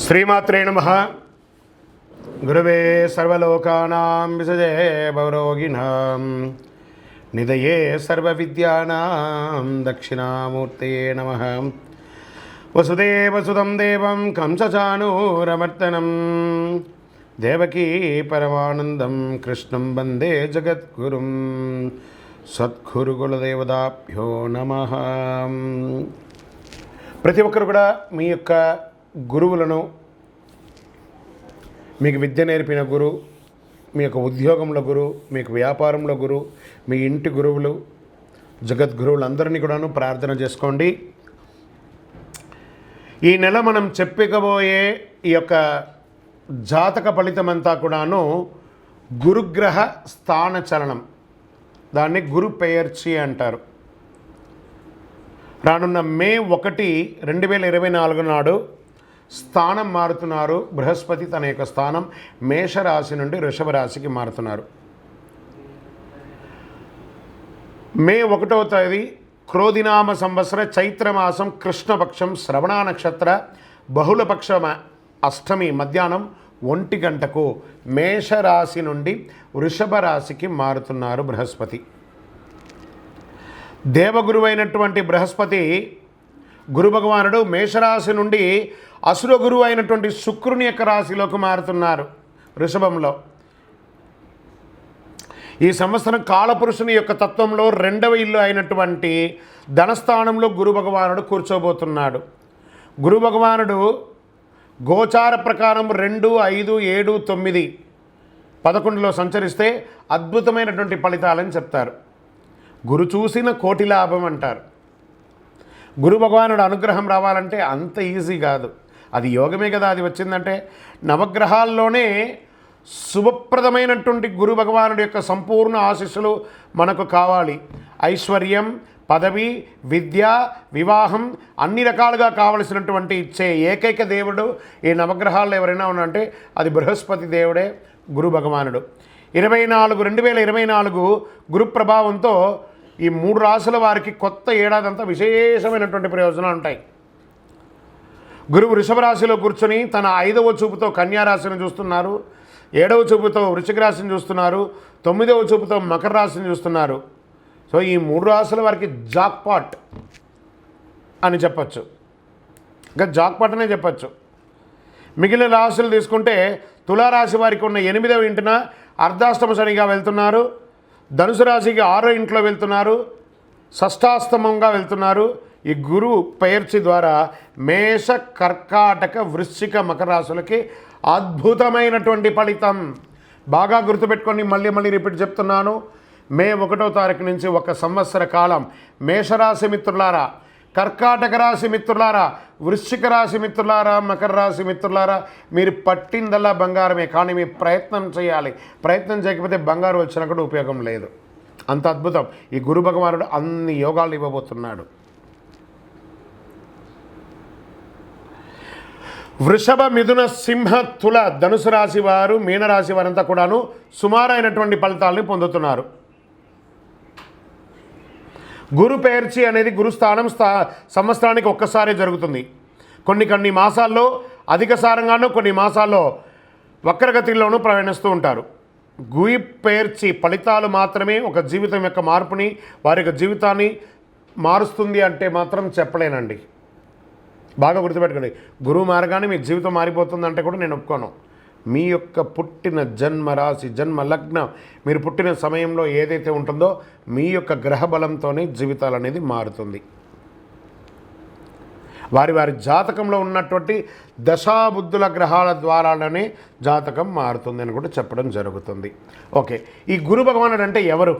శ్రీమాత్రే నమః. గురవే సర్వలోకానాం విసజే భవరోగిణాం నిదయే సర్వవిద్యానాం దక్షిణామూర్తయే నమః. వసుదేవసుతం దేవం కంసచానూరమర్దనం దేవకీ పరమానందం కృష్ణం వందే జగద్గురుం. సద్గురుకులదేవతాభ్యో నమః. ప్రతి ఒక్కరు కూడా మీ యొక్క గురువులను, మీకు విద్య నేర్పిన గురు, మీ యొక్క ఉద్యోగంలో గురు, మీకు వ్యాపారంలో గురు, మీ ఇంటి గురువులు, జగద్గురువులందరినీ కూడాను ప్రార్థన చేసుకోండి. ఈ నెల మనం చెప్పుకోబోయే ఈ యొక్క జాతక ఫలితమంతా కూడాను గురుగ్రహ స్థాన చలనం, దాన్ని గురు పెయర్చి అంటారు. రానున్న మే 1, 2024 నాడు స్థానం మారుతున్నారు. బృహస్పతి తన యొక్క స్థానం మేషరాశి నుండి వృషభ రాశికి మారుతున్నారు. మే 1వ తేదీ క్రోధినామ సంవత్సర చైత్రమాసం కృష్ణపక్షం శ్రవణ నక్షత్ర బహుళపక్ష అష్టమి మధ్యాహ్నం 1 గంటకు మేషరాశి నుండి వృషభ రాశికి మారుతున్నారు బృహస్పతి. దేవగురువైనటువంటి బృహస్పతి గురు భగవానుడు మేషరాశి నుండి అసుర గురువు అయినటువంటి శుక్రుని యొక్క రాశిలోకి మారుతున్నారు వృషభంలో. ఈ సంవత్సరం కాలపురుషుని యొక్క తత్వంలో 2వ ఇల్లు అయినటువంటి ధనస్థానంలో గురు భగవానుడు కూర్చోబోతున్నాడు. గురు భగవానుడు గోచార ప్రకారం 2, 5, 7, 9, 11లో సంచరిస్తే అద్భుతమైనటువంటి ఫలితాలని చెప్తారు. గురు చూసిన కోటి లాభం అంటారు. గురు భగవానుడు అనుగ్రహం రావాలంటే అంత ఈజీ కాదు. అది యోగమే కదా. అది వచ్చిందంటే నవగ్రహాల్లోనే శుభప్రదమైనటువంటి గురు భగవానుడి యొక్క సంపూర్ణ ఆశీస్సులు మనకు కావాలి. ఐశ్వర్యం, పదవి, విద్య, వివాహం అన్ని రకాలుగా కావలసినటువంటి ఇచ్చే ఏకైక దేవుడు ఈ నవగ్రహాల్లో ఎవరైనా ఉన్నారంటే అది బృహస్పతి దేవుడే, గురు భగవానుడు. 2024 గురు ప్రభావంతో ఈ 3 రాశుల వారికి కొత్త ఏడాదంతా విశేషమైనటువంటి ప్రయోజనాలు ఉంటాయి. గురువు వృషభ రాశిలో కూర్చొని తన 5వ చూపుతో కన్యా రాశిని చూస్తున్నారు, 7వ చూపుతో వృశ్చిక రాశిని చూస్తున్నారు, 9వ చూపుతో మకర రాశిని చూస్తున్నారు. సో ఈ 3 రాశుల వారికి జాక్పాట్ అని చెప్పచ్చు, ఇంకా జాక్పాట్ అనే చెప్పచ్చు. మిగిలిన రాశులు తీసుకుంటే తులారాశి వారికి ఉన్న 8వ ఇంటిన అర్ధాష్టమ శనిగా వెళ్తున్నారు, ధనుసు రాశికి 6వ ఇంట్లో వెళ్తున్నారు, షష్టాష్టమంగా వెళ్తున్నారు. ఈ గురువు పెయర్చి ద్వారా మేష, కర్కాటక, వృశ్చిక, మకర రాశులకి అద్భుతమైనటువంటి ఫలితం. బాగా గుర్తుపెట్టుకొని మళ్ళీ రిపీట్ చెప్తున్నాను. మే 1వ తారీఖు నుంచి 1 సంవత్సర కాలం మేషరాశి మిత్రులారా, కర్కాటక రాశి మిత్రులారా, వృశ్చిక రాశి మిత్రులారా, మకర రాశి మిత్రులారా, మీరు పట్టిందల్లా బంగారమే. కానీ మీ ప్రయత్నం చేయాలి. ప్రయత్నం చేయకపోతే బంగారు వచ్చినా కూడా ఉపయోగం లేదు. అంత అద్భుతం. ఈ గురు భగవానుడు అన్ని యోగాలు ఇవ్వబోతున్నాడు. వృషభ, మిథున, సింహ, తుల, ధనుసు రాశి వారు, మీనరాశి వారంతా కూడాను సుమారైనటువంటి ఫలితాలని పొందుతున్నారు. గురు పెయర్చి అనేది గురుస్థానం సంవత్సరానికి ఒక్కసారి జరుగుతుంది. కొన్ని మాసాల్లో అధిక సారంగానూ, కొన్ని మాసాల్లో వక్రగతిలోనూ ప్రయాణిస్తూ ఉంటారు. గురు పెయర్చి ఫలితాలు మాత్రమే ఒక జీవితం యొక్క మార్పుని, వారి యొక్క జీవితాన్ని మారుస్తుంది అంటే మాత్రం చెప్పలేనండి. బాగా గుర్తుపెట్టుకోండి. గురువు మారగానే మీ జీవితం మారిపోతుందంటే కూడా నేను ఒప్పుకోను. మీ యొక్క పుట్టిన జన్మ రాశి, జన్మ లగ్నం, మీరు పుట్టిన సమయంలో ఏదైతే ఉంటుందో మీ యొక్క గ్రహ బలంతోనే జీవితాలు అనేది మారుతుంది. వారి జాతకంలో ఉన్నటువంటి దశాబుద్ధుల గ్రహాల ద్వారానే జాతకం మారుతుంది అని కూడా చెప్పడం జరుగుతుంది. ఓకే, ఈ గురు భగవానుడు అంటే ఎవరు?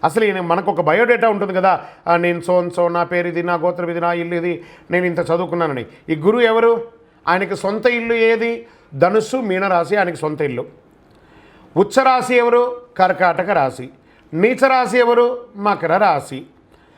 అసలు మనకు ఒక బయోడేటా ఉంటుంది కదా, నేను సో నా పేరు ఇది, నా గోత్రం ఇది, నా ఇల్లు ఇది, నేను ఇంత చదువుకున్నానని. ఈ గురువు ఎవరు? ఆయనకి సొంత ఇల్లు ఏది? ధనుస్సు, మీనరాశి ఆయనకి సొంత ఇల్లు. ఉచ్చరాశి ఎవరు? కర్కాటక రాశి. నీచరాశి ఎవరు? మకర రాశి.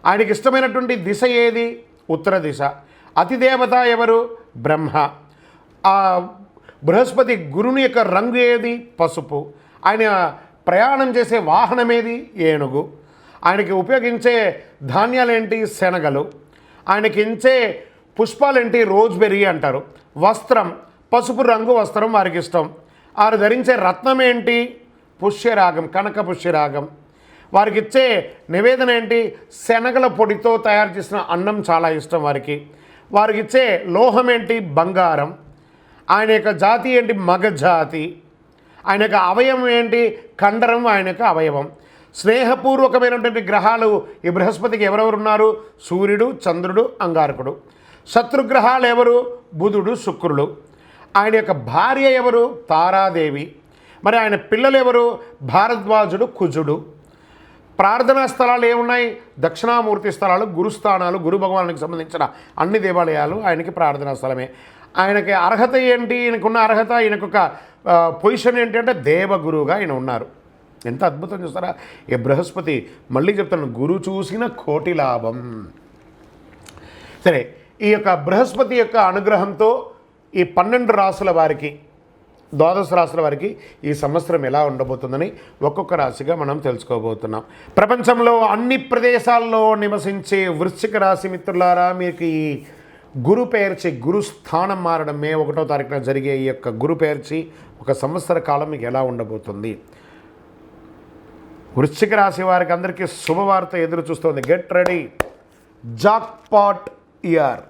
ఆయనకి ఇష్టమైనటువంటి దిశ ఏది? ఉత్తర దిశ. అతిదేవత ఎవరు? బ్రహ్మ. బృహస్పతి గురుని యొక్క రంగు ఏది? పసుపు. ఆయన ప్రయాణం చేసే వాహనం ఏది? ఏనుగు. ఆయనకి ఉపయోగించే ధాన్యాలు ఏంటి? శనగలు. ఆయనకి ఇచ్చే పుష్పాలేంటి? రోజ్బెర్రీ అంటారు. వస్త్రం పసుపు రంగు వస్త్రం వారికి ఇష్టం. వారు ధరించే రత్నం ఏంటి? పుష్యరాగం, కనక పుష్యరాగం. వారికి ఇచ్చే నివేదన ఏంటి? శనగల పొడితో తయారు చేసిన అన్నం చాలా ఇష్టం వారికి. వారికి ఇచ్చే లోహం ఏంటి? బంగారం. ఆయన యొక్క జాతి ఏంటి? మగ జాతి. ఆయన యొక్క అవయవం ఏంటి? కండరం ఆయన యొక్క అవయవం. స్నేహపూర్వకమైనటువంటి గ్రహాలు ఈ బృహస్పతికి ఎవరెవరున్నారు? సూర్యుడు, చంద్రుడు, అంగారకుడు. శత్రుగ్రహాలు ఎవరు? బుధుడు, శుక్రుడు. ఆయన యొక్క భార్య ఎవరు? తారాదేవి. మరి ఆయన పిల్లలు ఎవరు? భారద్వాజుడు, కుజుడు. ప్రార్థనా స్థలాలు ఏమున్నాయి? దక్షిణామూర్తి స్థలాలు, గురుస్థానాలు, గురు భగవానికి సంబంధించిన అన్ని దేవాలయాలు ఆయనకి ప్రార్థనా స్థలమే. ఆయనకి అర్హత ఏంటి? ఈయనకున్న అర్హత, ఈయనకొక పొజిషన్ ఏంటి అంటే దేవగురువుగా ఆయన ఉన్నారు. ఎంత అద్భుతం చూస్తారా ఈ బృహస్పతి. మళ్ళీ చెప్తాను, గురు చూసిన కోటి లాభం. సరే, ఈ యొక్క బృహస్పతి యొక్క అనుగ్రహంతో ఈ 12 రాసుల వారికి, ద్వాదశ రాశుల వారికి ఈ సంవత్సరం ఎలా ఉండబోతుందని ఒక్కొక్క రాశిగా మనం తెలుసుకోబోతున్నాం. ప్రపంచంలో అన్ని ప్రదేశాల్లో నివసించే వృశ్చిక రాశి మిత్రులారా, మీకు ఈ గురు పేర్చి, గురు స్థానం మారడం మే 1వ తారీఖున జరిగే ఈ యొక్క గురు పేర్చి ఒక సంవత్సర కాలం మీకు ఎలా ఉండబోతుంది? వృశ్చిక రాశి వారికి అందరికీ శుభవార్త ఎదురు చూస్తుంది. Get ready, jackpot year.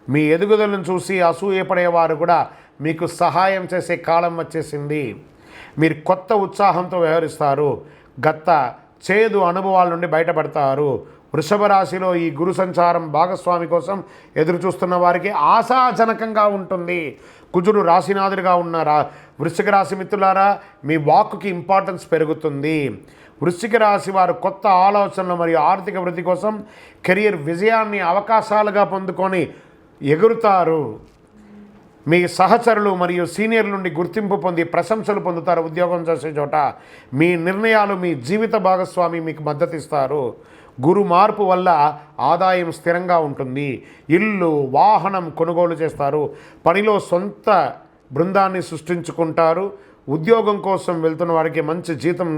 మీ ఎదుగుదలను చూసి అసూయపడేవారు కూడా మీకు సహాయం చేసే కాలం వచ్చేసింది. మీరు కొత్త ఉత్సాహంతో వ్యవహరిస్తారు. గత చేదు అనుభవాల నుండి బయటపడతారు. వృషభ రాశిలో ఈ గురు సంచారం భాగస్వామి కోసం ఎదురు చూస్తున్న వారికి ఆశాజనకంగా ఉంటుంది. కుజుడు రాశినాథుడిగా ఉన్న వృశ్చిక రాశి మిత్రులారా, మీ వాక్కుకి ఇంపార్టెన్స్ పెరుగుతుంది. వృశ్చిక రాశి వారు కొత్త ఆలోచనలు మరియు ఆర్థిక వృద్ధి కోసం కెరియర్ విజయాన్ని అవకాశాలుగా పొందుకొని ఎగురుతారు. మీ సహచరులు మరియు సీనియర్ల నుండి గుర్తింపు పొంది ప్రశంసలు పొందుతారు. ఉద్యోగం చేసే చోట మీ నిర్ణయాలు మీ జీవిత భాగస్వామి మీకు మద్దతు ఇస్తారు. గురు మార్పు వల్ల ఆదాయం స్థిరంగా ఉంటుంది. ఇల్లు, వాహనం కొనుగోలు చేస్తారు. పనిలో సొంత బృందాన్ని సృష్టించుకుంటారు. ఉద్యోగం కోసం వెళ్తున్న వారికి మంచి జీతం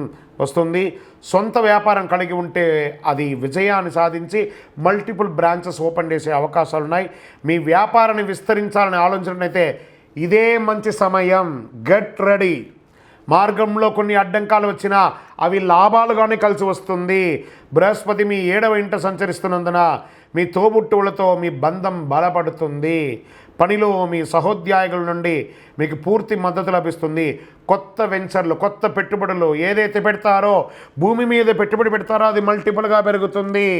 వస్తుంది. సొంత వ్యాపారం కలిగి ఉంటే అది విజయాన్ని సాధించి మల్టిపుల్ బ్రాంచెస్ ఓపెన్ చేసే అవకాశాలు ఉన్నాయి. మీ వ్యాపారాన్ని విస్తరించాలని ఆలోచించినట్లయితే ఇదే మంచి సమయం. Get ready. మార్గంలో కొన్ని అడ్డంకాలు వచ్చినా అవి లాభాలుగానే కలిసి వస్తుంది. బృహస్పతి మీ 7వ ఇంట సంచరిస్తున్నందున మీ తోబుట్టువులతో మీ బంధం బలపడుతుంది. పనిలో మీ సహోద్యోగుల నుండి మీకు పూర్తి మద్దతు లభిస్తుంది. కొత్త వెంచర్లు, కొత్త పెట్టుబడులు ఏదైతే పెడతారో, భూమి మీద పెట్టుబడి పెడతారో అది మల్టిపుల్గా పెరుగుతుంది.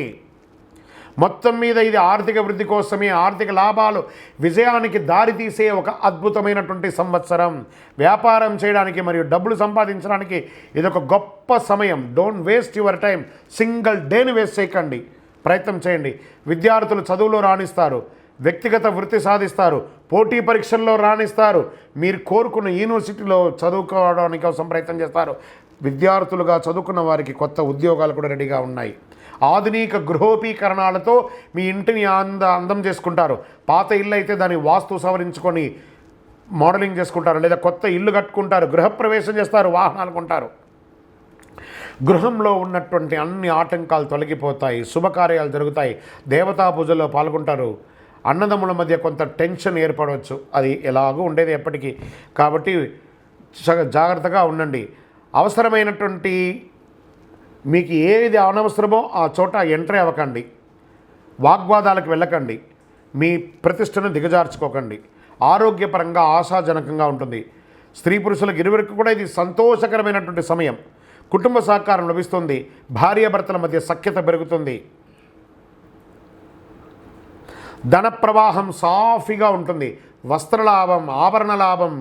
మొత్తం మీద ఇది ఆర్థిక వృద్ధి కోసమే, ఆర్థిక లాభాలు, విజయానికి దారితీసే ఒక అద్భుతమైనటువంటి సంవత్సరం. వ్యాపారం చేయడానికి మరియు డబ్బులు సంపాదించడానికి ఇది ఒక గొప్ప సమయం. Don't waste your time. Single డేని వేస్ట్ చేయకండి. ప్రయత్నం చేయండి. విద్యార్థులు చదువులో రాణిస్తారు. వ్యక్తిగత వృత్తి సాధిస్తారు. పోటీ పరీక్షల్లో రాణిస్తారు. మీరు కోరుకున్న యూనివర్సిటీలో చదువుకోవడానికి కోసం ప్రయత్నం చేస్తారు. విద్యార్థులుగా చదువుకున్న వారికి కొత్త ఉద్యోగాలు కూడా రెడీగా ఉన్నాయి. ఆధునిక గృహోపీకరణాలతో మీ ఇంటిని అందం చేసుకుంటారు. పాత ఇల్లు అయితే దాన్ని వాస్తు సవరించుకొని మోడలింగ్ చేసుకుంటారు, లేదా కొత్త ఇల్లు కట్టుకుంటారు, గృహప్రవేశం చేస్తారు, వాహనాలు కొంటారు. గృహంలో ఉన్నటువంటి అన్ని ఆటంకాలు తొలగిపోతాయి. శుభకార్యాలు జరుగుతాయి. దేవతా పూజల్లో పాల్గొంటారు. అన్నదమ్ముల మధ్య కొంత టెన్షన్ ఏర్పడవచ్చు. అది ఎలాగో ఉండేది ఎప్పటికీ. కాబట్టి జాగ్రత్తగా ఉండండి. అవసరమైనటువంటి మీకు ఏది అనవసరమో ఆ చోట ఎంట్రీ అవ్వకండి. వాగ్వాదాలకు వెళ్ళకండి. మీ ప్రతిష్టను దిగజార్చుకోకండి. ఆరోగ్యపరంగా ఆశాజనకంగా ఉంటుంది. స్త్రీ పురుషులకు ఇరువురికి కూడా ఇది సంతోషకరమైనటువంటి సమయం. కుటుంబ సహకారం లభిస్తుంది. భార్యాభర్తల మధ్య సఖ్యత పెరుగుతుంది. ధన ప్రవాహం సాఫీగా ఉంటుంది. వస్త్రలాభం, ఆభరణ లాభం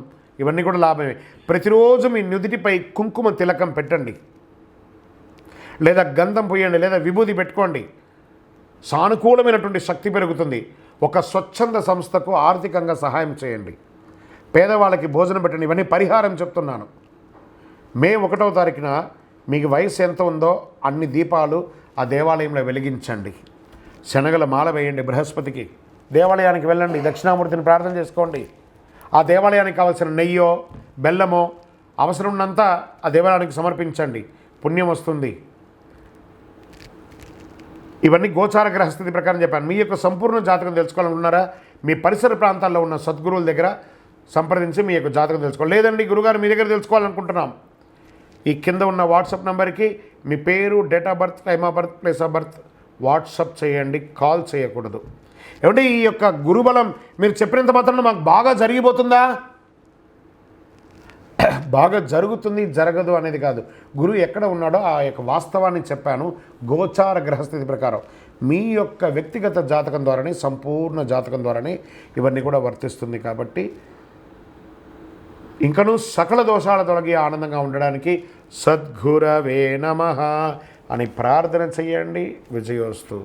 ఇవన్నీ కూడా లాభమే. ప్రతిరోజు మీ నుదిటిపై కుంకుమ తిలకం పెట్టండి, లేదా గంధం పోయండి, లేదా విభూది పెట్టుకోండి. సానుకూలమైనటువంటి శక్తి పెరుగుతుంది. ఒక స్వచ్ఛంద సంస్థకు ఆర్థికంగా సహాయం చేయండి. పేదవాళ్ళకి భోజనం పెట్టండి. ఇవన్నీ పరిహారం చెప్తున్నాను. మే 1వ తారీఖున మీకు వయసు ఎంత ఉందో అన్ని దీపాలు ఆ దేవాలయంలో వెలిగించండి. శనగల మాల వేయండి బృహస్పతికి. దేవాలయానికి వెళ్ళండి, దక్షిణామూర్తిని ప్రార్థన చేసుకోండి. ఆ దేవాలయానికి కావాల్సిన నెయ్యో, బెల్లమో అవసరం ఉన్నంత ఆ దేవాలయానికి సమర్పించండి. పుణ్యం వస్తుంది. ఇవన్నీ గోచార గ్రహస్థితి ప్రకారం చెప్పాను. మీ యొక్క సంపూర్ణ జాతకం తెలుసుకోవాలనుకున్నారా, మీ పరిసర ప్రాంతాల్లో ఉన్న సద్గురువుల దగ్గర సంప్రదించి మీ యొక్క జాతకం తెలుసుకోవాలి. లేదండి గురుగారు మీ దగ్గర తెలుసుకోవాలనుకుంటున్నాం, ఈ కింద ఉన్న వాట్సాప్ నెంబర్కి మీ పేరు, date of birth, time of birth, place of birth WhatsApp చేయండి, కాల్ చేయకూడదు. ఏమంటే ఈ యొక్క గురుబలం మీరు చెప్పినంత మాత్రం మాకు బాగా జరిగిపోతుందా? బాగా జరుగుతుంది జరగదు అనేది కాదు. గురువు ఎక్కడ ఉన్నాడో ఆ యొక్క వాస్తవాన్ని చెప్పాను. గోచార గ్రహస్థితి ప్రకారం మీ యొక్క వ్యక్తిగత జాతకం ద్వారానే, సంపూర్ణ జాతకం ద్వారానే ఇవన్నీ కూడా వర్తిస్తుంది. కాబట్టి ఇంకనూ సకల దోషాల తొలగి ఆనందంగా ఉండడానికి సద్గురవే నమః అని ప్రార్థన చేయండి. విజయోస్తు.